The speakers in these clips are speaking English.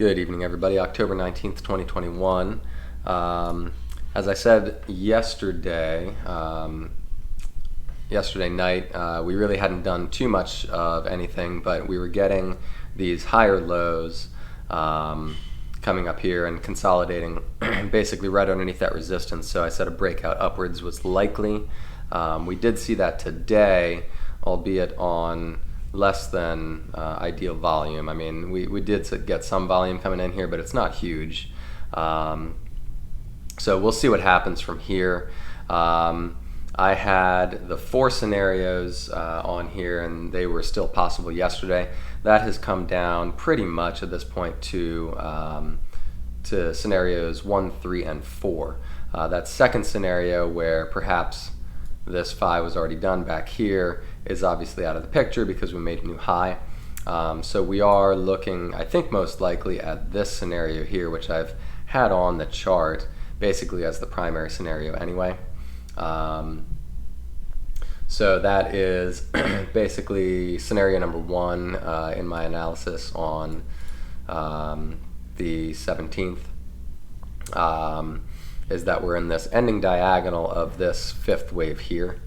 Good evening, everybody. October 19th, 2021. As I said yesterday, yesterday night, we really hadn't done too much of anything, but we were getting these higher lows coming up here and consolidating basically right underneath that resistance. So I said a breakout upwards was likely. We did see that today, albeit on less than ideal volume. I mean, we did get some volume coming in here, but it's not huge. So we'll see what happens from here. I had the 4 scenarios on here, and they were still possible yesterday. That has come down pretty much at this point to scenarios 1, 3, and 4. That second scenario, where perhaps this phi was already done back here, is obviously out of the picture because we made a new high. So we are looking, I think, most likely at this scenario here, which I've had on the chart basically as the primary scenario anyway. So that is basically scenario number 1 in my analysis on the 17th. Is that we're in this ending diagonal of this 5th wave here,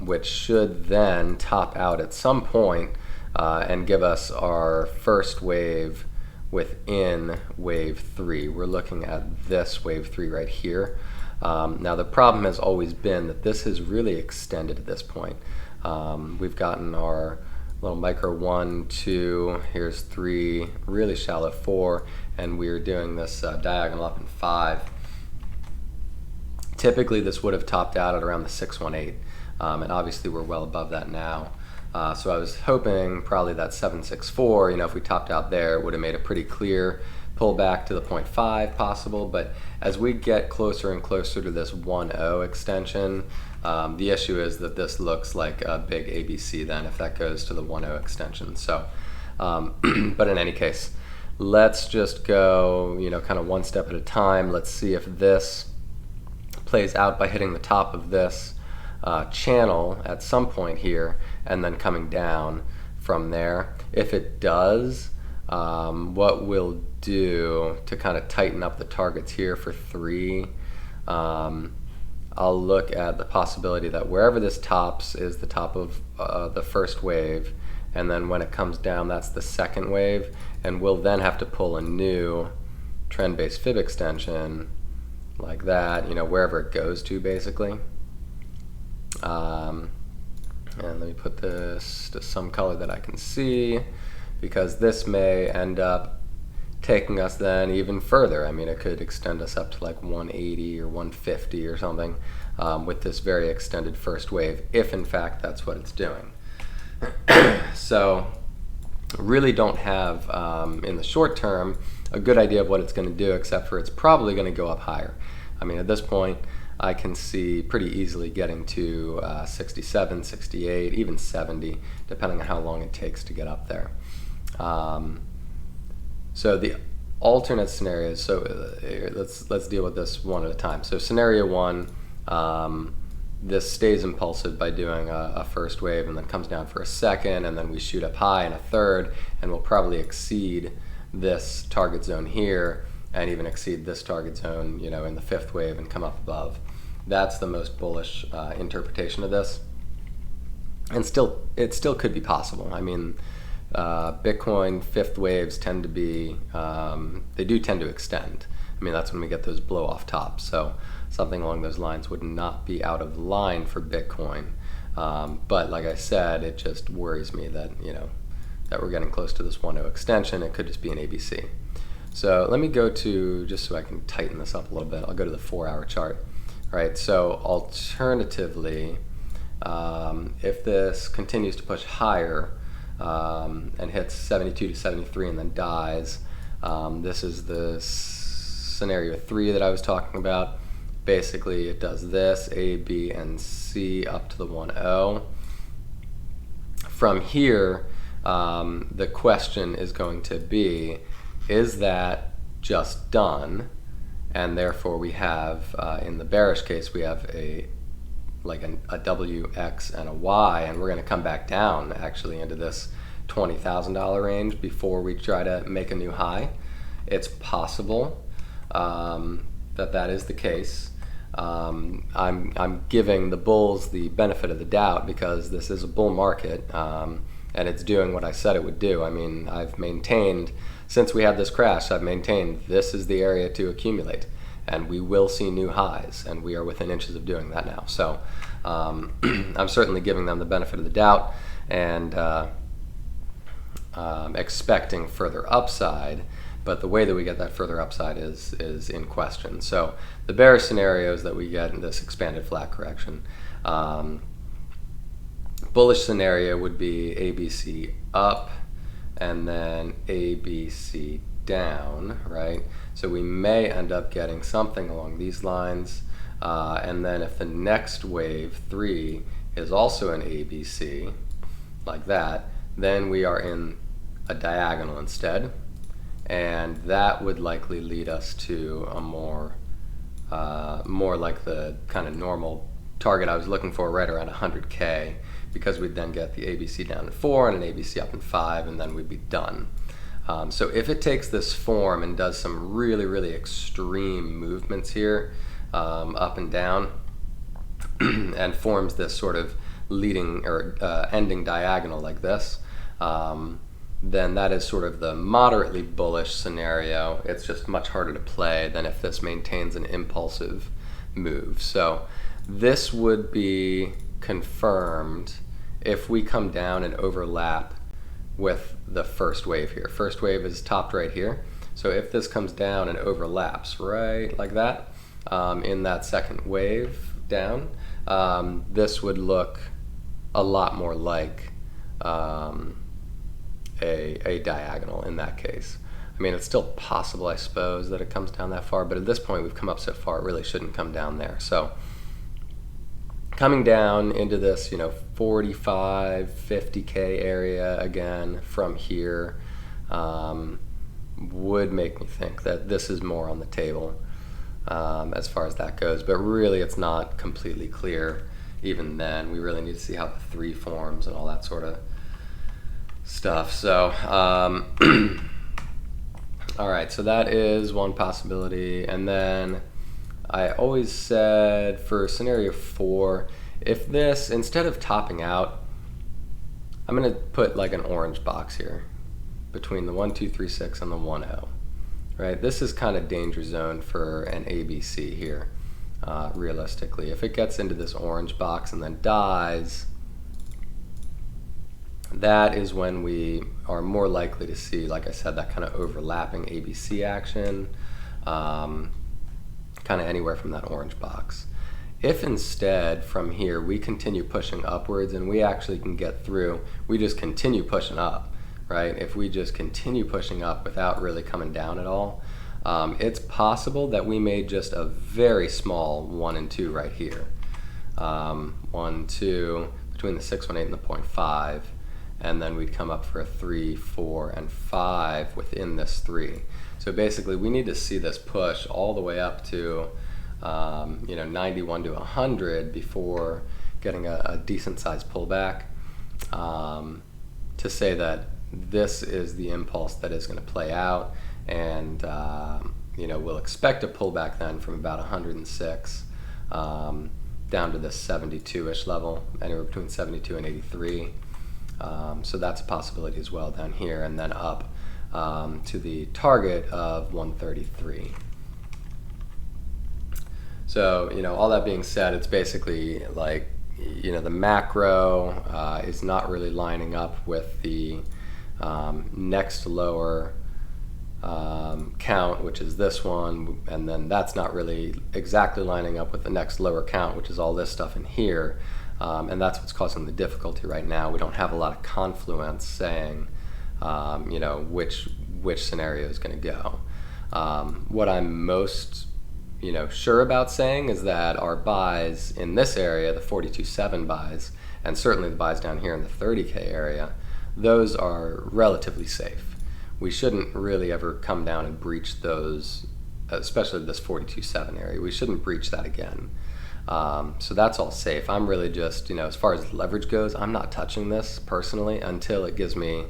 which should then top out at some point and give us our first wave within wave 3. We're looking at this wave 3 right here. Now the problem has always been that this has really extended at this point. We've gotten our little micro 1, 2, here's 3, really shallow 4, and we're doing this diagonal up in 5. Typically this would have topped out at around the 618, and obviously we're well above that now. So I was hoping probably that 764, if we topped out there, it would have made a pretty clear pullback to the 0.5 possible. But as we get closer and closer to this 1.0 extension, the issue is that this looks like a big ABC then if that goes to the 1.0 extension. So, but in any case, let's just go, kind of one step at a time. Let's see if this plays out by hitting the top of this channel at some point here and then coming down from there. If it does, what we'll do to kind of tighten up the targets here for 3, I'll look at the possibility that wherever this tops is the top of the first wave, and then when it comes down, that's the second wave, and we'll then have to pull a new trend-based fib extension like that, wherever it goes to basically. And let me put this to some color that I can see, because this may end up taking us then even further. I mean, it could extend us up to like 180 or 150 or something with this very extended first wave, if in fact that's what it's doing. So really don't have, in the short term, a good idea of what it's going to do, except for it's probably going to go up higher. I mean, at this point, I can see pretty easily getting to 67, 68, even 70, depending on how long it takes to get up there. So the alternate scenarios, so let's deal with this one at a time. So scenario 1, this stays impulsive by doing a first wave and then comes down for a second, and then we shoot up high in a third, and we'll probably exceed this target zone here and even exceed this target zone, in the 5th wave and come up above. That's the most bullish interpretation of this, and it still could be possible. I mean, Bitcoin 5th waves tend to be, they do tend to extend. I mean, that's when we get those blow off tops. So something along those lines would not be out of line for Bitcoin. But like I said, it just worries me that, that we're getting close to this 1.0 extension. It could just be an ABC. So let me go to, just so I can tighten this up a little bit, I'll go to the 4-hour chart. All right, so alternatively, if this continues to push higher and hits 72 to 73 and then dies, this is the scenario 3 that I was talking about. Basically, it does this, A, B, and C up to the 1.0. From here, the question is going to be, is that just done? And therefore we have, in the bearish case, we have a W, X, and a Y, and we're going to come back down actually into this $20,000 range before we try to make a new high. It's possible that is the case. I'm giving the bulls the benefit of the doubt because this is a bull market, and it's doing what I said it would do. I mean, I've maintained, since we had this crash, I've maintained this is the area to accumulate, and we will see new highs, and we are within inches of doing that now. So I'm certainly giving them the benefit of the doubt and expecting further upside, but the way that we get that further upside is in question. So the bearish scenarios that we get in this expanded flat correction, bullish scenario would be ABC up and then ABC down, right? So we may end up getting something along these lines, and then if the next wave 3 is also an ABC like that, then we are in a diagonal instead, and that would likely lead us to a more like the kind of normal target I was looking for, right around 100K, because we'd then get the ABC down in 4 and an ABC up in 5, and then we'd be done. So if it takes this form and does some really, really extreme movements here, up and down, and forms this sort of leading or ending diagonal like this, then that is sort of the moderately bullish scenario. It's just much harder to play than if this maintains an impulsive move. So this would be confirmed if we come down and overlap with the first wave here. First wave is topped right here. So if this comes down and overlaps right like that, in that second wave down, this would look a lot more like a diagonal in that case. I mean, it's still possible, I suppose, that it comes down that far, but at this point we've come up so far, it really shouldn't come down there. So coming down into this, 45, 50K area again from here would make me think that this is more on the table as far as that goes. But really, it's not completely clear even then. We really need to see how the 3 forms and all that sort of stuff. So, all right, so that is one possibility. And then I always said for scenario 4, if this, instead of topping out, I'm going to put like an orange box here between the 1, 2, 3, 6 and the 1, 0. Right? This is kind of danger zone for an ABC here, realistically. If it gets into this orange box and then dies, that is when we are more likely to see, like I said, that kind of overlapping ABC action, kind of anywhere from that orange box. If instead from here we continue pushing upwards and we actually can get through, we just continue pushing up, right? If we just continue pushing up without really coming down at all, it's possible that we made just a very small 1 and 2 right here. 1, 2, between the 618 and the 0.5. And then we'd come up for a 3, 4, and 5 within this 3. So basically, we need to see this push all the way up to 91 to 100 before getting a decent-sized pullback to say that this is the impulse that is going to play out, and we'll expect a pullback then from about 106 down to this 72-ish level, anywhere between 72 and 83. So that's a possibility as well down here, and then up to the target of 133. So, all that being said, it's basically like, the macro is not really lining up with the next lower count, which is this one, and then that's not really exactly lining up with the next lower count, which is all this stuff in here. And that's what's causing the difficulty right now. We don't have a lot of confluence saying, which scenario is going to go. What I'm most, sure about saying is that our buys in this area, the 42.7 buys, and certainly the buys down here in the 30K area, those are relatively safe. We shouldn't really ever come down and breach those, especially this 42.7 area. We shouldn't breach that again. So that's all safe. I'm really just, as far as leverage goes, I'm not touching this personally until it gives me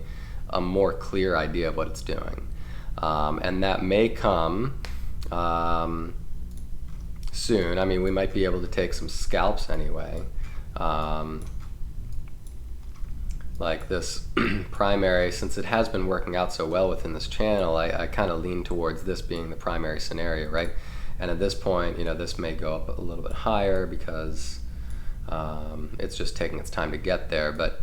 a more clear idea of what it's doing. And that may come soon. I mean, we might be able to take some scalps anyway. Like this primary, since it has been working out so well within this channel, I kind of lean towards this being the primary scenario, right? And at this point, this may go up a little bit higher because it's just taking its time to get there. But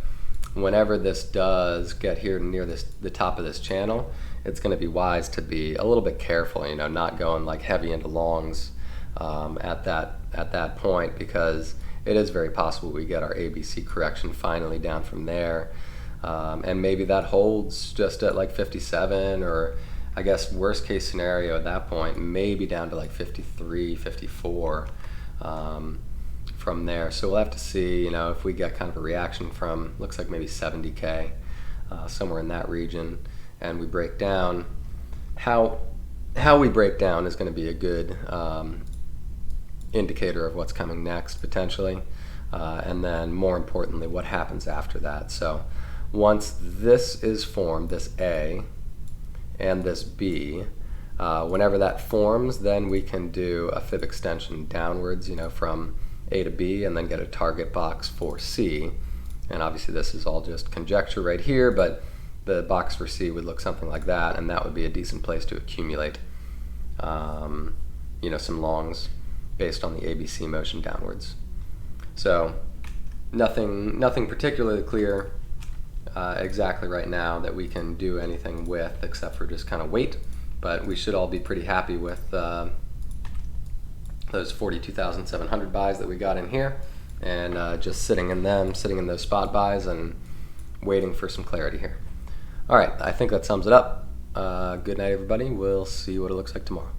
whenever this does get here near the top of this channel, it's going to be wise to be a little bit careful, not going like heavy into longs at that point, because it is very possible we get our ABC correction finally down from there, and maybe that holds just at like 57, or I guess worst case scenario at that point maybe down to like 53, 54 from there. So we'll have to see, if we get kind of a reaction from, looks like maybe 70K, somewhere in that region, and we break down. How we break down is going to be a good indicator of what's coming next potentially, and then more importantly what happens after that. So once this is formed, this A and this B, whenever that forms, then we can do a fib extension downwards, from A to B, and then get a target box for C. And obviously this is all just conjecture right here, but the box for C would look something like that, and that would be a decent place to accumulate some longs based on the ABC motion downwards. So nothing particularly clear exactly right now that we can do anything with, except for just kind of wait. But we should all be pretty happy with those 42,700 buys that we got in here, and just sitting in those spot buys and waiting for some clarity here. All right, I think that sums it up. Good night, everybody. We'll see what it looks like tomorrow.